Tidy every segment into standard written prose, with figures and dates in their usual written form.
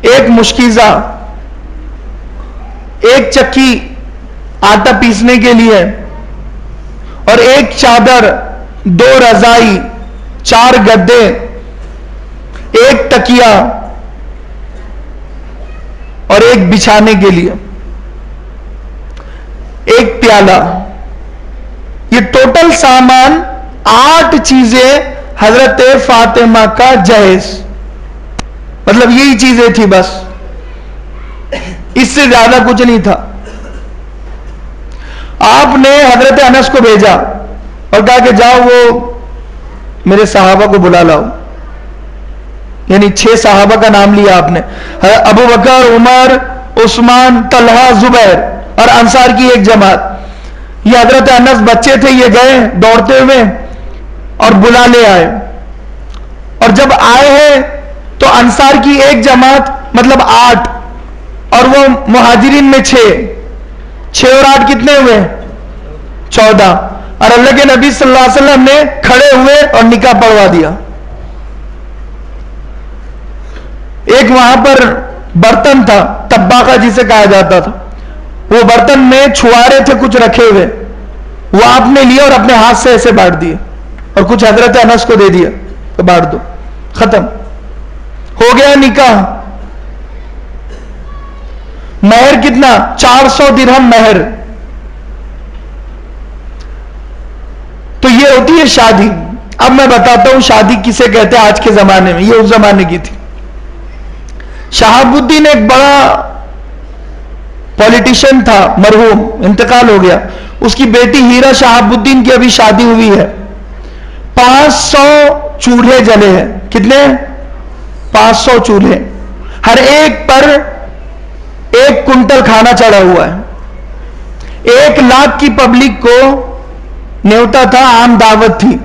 ایک مشکیزہ، ایک چکی آٹا پیسنے کے لیے، اور ایک چادر، 2 رضائی، 4 گدے، ایک تکیا اور ایک بچھانے کے لیے، ایک پیالہ. یہ ٹوٹل سامان 8 چیزیں حضرت فاطمہ کا جہیز. مطلب یہی چیزیں تھی بس، اس سے زیادہ کچھ نہیں تھا. آپ نے حضرت انس کو بھیجا اور کہا کہ جاؤ وہ میرے صحابہ کو بلا لاؤ. یعنی 6 صحابہ کا نام لیا آپ نے، ابو بکر، عمر، عثمان، طلحہ، زبیر اور انصار کی ایک جماعت. یہ حضرت انس بچے تھے، یہ گئے دوڑتے ہوئے اور بلا لے آئے. اور جب آئے ہیں تو انصار کی ایک جماعت مطلب 8 اور وہ مہاجرین میں 6 اور 8 کتنے ہوئے؟ 14. اور اللہ کے نبی صلی اللہ علیہ وسلم نے کھڑے ہوئے اور نکاح پڑھوا دیا. ایک وہاں پر برتن تھا، تباخہ جسے کہا جاتا تھا، وہ برتن میں چھوارے تھے کچھ رکھے ہوئے، وہ آپ نے لیا اور اپنے ہاتھ سے ایسے بانٹ دیے اور کچھ حضرت انس کو دے دیا کہ بانٹ دو. ختم ہو گیا نکاح. مہر کتنا؟ 400 درہم مہر. تو یہ ہوتی ہے شادی. اب میں بتاتا ہوں شادی کسے کہتے ہیں آج کے زمانے میں. یہ اس زمانے کی تھی. شہاب الدین ایک بڑا پولیٹیشین تھا، مرحوم، انتقال ہو گیا. اس کی بیٹی ہیرا شہاب الدین کی ابھی شادی ہوئی ہے. 500 چولہے جلے ہیں. کتنے؟ 500 چولہے. ہر ایک پر 1 کنٹل کھانا چڑھا ہوا ہے. 1 لاکھ کی پبلک کو نیوتا تھا، عام دعوت تھی.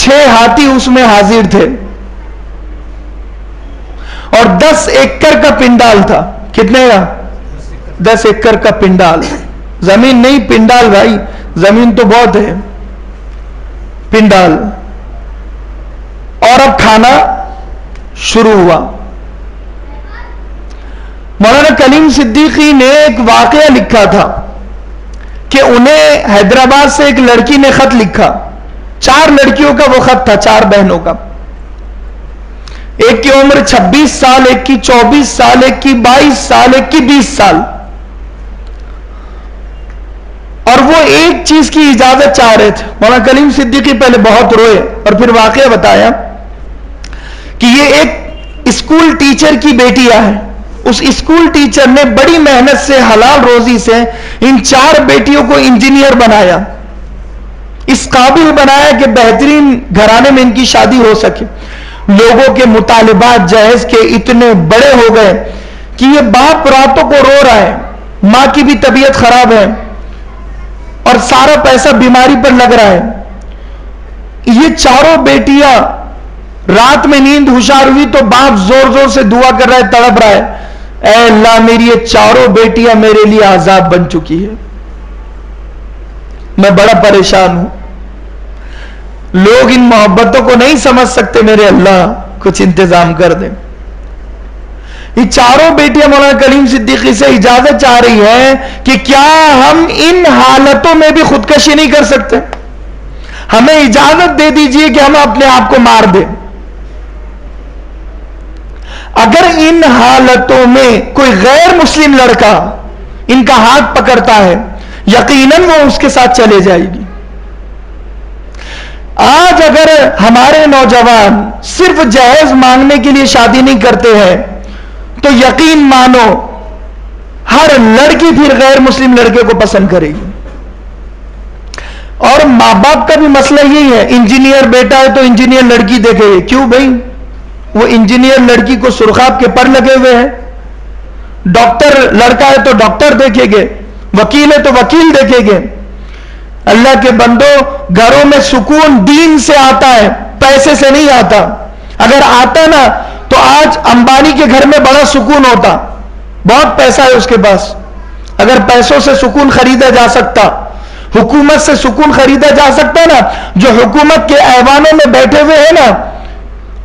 6 ہاتھی اس میں حاضر تھے اور 10 ایکڑ کا پنڈال تھا. کتنے کا؟ 10 ایکڑ کا پنڈال. زمین نہیں، پنڈال بھائی، زمین تو بہت ہے، پنڈال. اور اب کھانا شروع ہوا. مولانا کلیم صدیقی نے ایک واقعہ لکھا تھا کہ انہیں حیدرآباد سے ایک لڑکی نے خط لکھا. 4 لڑکیوں کا وہ خط تھا، 4 بہنوں کا. ایک کی عمر 26 سال، ایک کی 24 سال، ایک کی 22 سال، ایک کی 20 سال. اور وہ ایک چیز کی اجازت چاہ رہے تھے. مولانا کلیم صدیقی پہلے بہت روئے اور پھر واقعہ بتایا کہ یہ ایک اسکول ٹیچر کی بیٹیاں ہیں. اس اسکول ٹیچر نے بڑی محنت سے، حلال روزی سے ان 4 بیٹیوں کو انجینئر بنایا، اس قابل بنایا کہ بہترین گھرانے میں ان کی شادی ہو سکے. لوگوں کے مطالبات جہیز کے اتنے بڑے ہو گئے کہ یہ باپ راتوں کو رو رہا ہے، ماں کی بھی طبیعت خراب ہے اور سارا پیسہ بیماری پر لگ رہا ہے. یہ 4 بیٹیاں رات میں نیند ہوشیار ہوئی تو باپ زور زور سے دعا کر رہا ہے، تڑپ رہا ہے، اے اللہ میری یہ 4 بیٹیاں میرے لیے عذاب بن چکی ہے، میں بڑا پریشان ہوں. لوگ ان محبتوں کو نہیں سمجھ سکتے، میرے اللہ کچھ انتظام کر دیں. یہ 4 بیٹیاں مولانا کلیم صدیقی سے اجازت چاہ رہی ہیں کہ کیا ہم ان حالتوں میں بھی خودکشی نہیں کر سکتے؟ ہمیں اجازت دے دیجئے کہ ہم اپنے آپ کو مار دیں. اگر ان حالتوں میں کوئی غیر مسلم لڑکا ان کا ہاتھ پکڑتا ہے یقیناً وہ اس کے ساتھ چلے جائے گی. آج اگر ہمارے نوجوان صرف جہیز مانگنے کے لیے شادی نہیں کرتے ہیں تو یقین مانو ہر لڑکی پھر غیر مسلم لڑکے کو پسند کرے گی. اور ماں باپ کا بھی مسئلہ یہی ہے، انجینئر بیٹا ہے تو انجینئر لڑکی دیکھے گے. کیوں بھائی؟ وہ انجینئر لڑکی کو سرخاب کے پر لگے ہوئے ہیں. ڈاکٹر لڑکا ہے تو ڈاکٹر دیکھیں گے، وکیل ہے تو وکیل دیکھیں گے. اللہ کے بندو، گھروں میں سکون دین سے آتا ہے، پیسے سے نہیں آتا. اگر آتا نا تو آج امبانی کے گھر میں بڑا سکون ہوتا، بہت پیسہ ہے اس کے پاس. اگر پیسوں سے سکون خریدا جا سکتا، حکومت سے سکون خریدا جا سکتا نا، جو حکومت کے ایوانوں میں بیٹھے ہوئے ہیں نا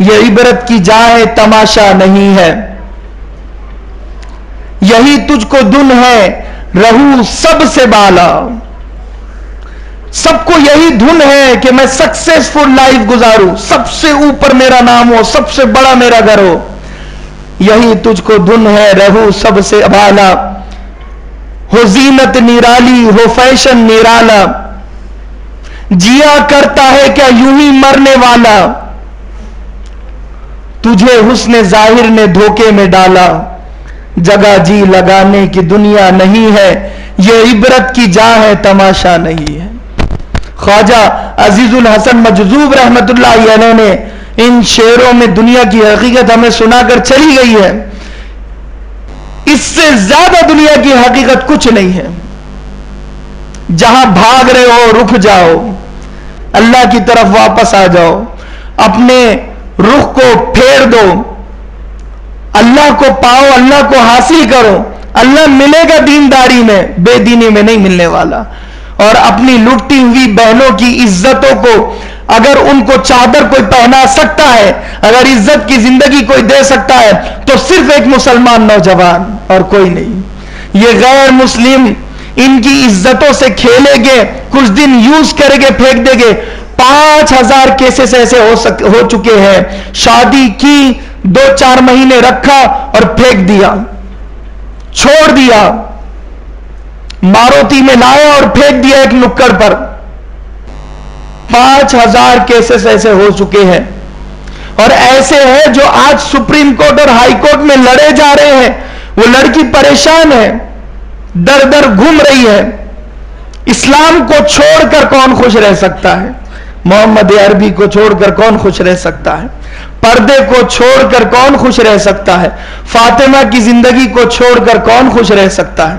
یہ عبرت کی جا ہے تماشا نہیں ہے. یہی تجھ کو دن ہے رہوں سب سے بالا. سب کو یہی دھن ہے کہ میں سکسیسفل لائف گزاروں, سب سے اوپر میرا نام ہو, سب سے بڑا میرا گھر ہو. یہی تجھ کو دھن ہے رہوں سب سے بالا. ہو زینت نرالی ہو فیشن نرالا, جیا کرتا ہے کیا یوں ہی مرنے والا. تجھے حسن ظاہر نے دھوکے میں ڈالا, جگہ جی لگانے کی دنیا نہیں ہے. یہ عبرت کی جا ہے تماشا نہیں ہے. خواجہ عزیز الحسن مجذوب رحمت اللہ علیہ نے ان شعروں میں دنیا کی حقیقت ہمیں سنا کر چلی گئی ہے. اس سے زیادہ دنیا کی حقیقت کچھ نہیں ہے. جہاں بھاگ رہے ہو رک جاؤ, اللہ کی طرف واپس آ جاؤ, اپنے رخ کو پھیر دو, اللہ کو پاؤ, اللہ کو حاصل کرو. اللہ ملے گا دینداری میں, بے دینی میں نہیں ملنے والا. اور اپنی لٹتی ہوئی بہنوں کی عزتوں کو اگر ان کو چادر کوئی پہنا سکتا ہے, اگر عزت کی زندگی کوئی دے سکتا ہے, تو صرف ایک مسلمان نوجوان اور کوئی نہیں. یہ غیر مسلم ان کی عزتوں سے کھیلیں گے, کچھ دن یوز کریں گے, پھینک دیں گے. 5000 کیسز ایسے ہو چکے ہیں. شادی کی 2-4 مہینے رکھا اور پھینک دیا, چھوڑ دیا, ماروتی میں لایا اور پھینک دیا ایک نکڑ پر. 5000 کیسز ایسے ہو چکے ہیں. اور ایسے ہیں جو آج سپریم کورٹ اور ہائی کورٹ میں لڑے جا رہے ہیں. وہ لڑکی پریشان ہے, در در گھوم رہی ہے. اسلام کو چھوڑ کر کون خوش رہ سکتا ہے؟ محمد عربی کو چھوڑ کر کون خوش رہ سکتا ہے؟ پردے کو چھوڑ کر کون خوش رہ سکتا ہے؟ فاطمہ کی زندگی کو چھوڑ کر کون خوش رہ سکتا ہے؟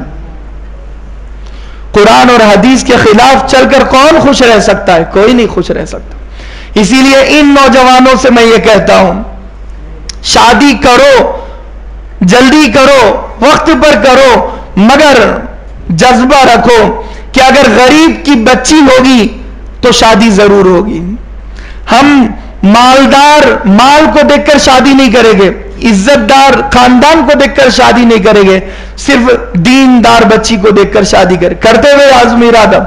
قرآن اور حدیث کے خلاف چل کر کون خوش رہ سکتا ہے؟ کوئی نہیں خوش رہ سکتا. اسی لیے ان نوجوانوں سے میں یہ کہتا ہوں, شادی کرو, جلدی کرو, وقت پر کرو, مگر جذبہ رکھو کہ اگر غریب کی بچی ہوگی تو شادی ضرور ہوگی. ہم مالدار مال کو دیکھ کر شادی نہیں کریں گے, عزت دار خاندان کو دیکھ کر شادی نہیں کریں گے, صرف دیندار بچی کو دیکھ کر شادی کرتے ہوئے عزم ارادہ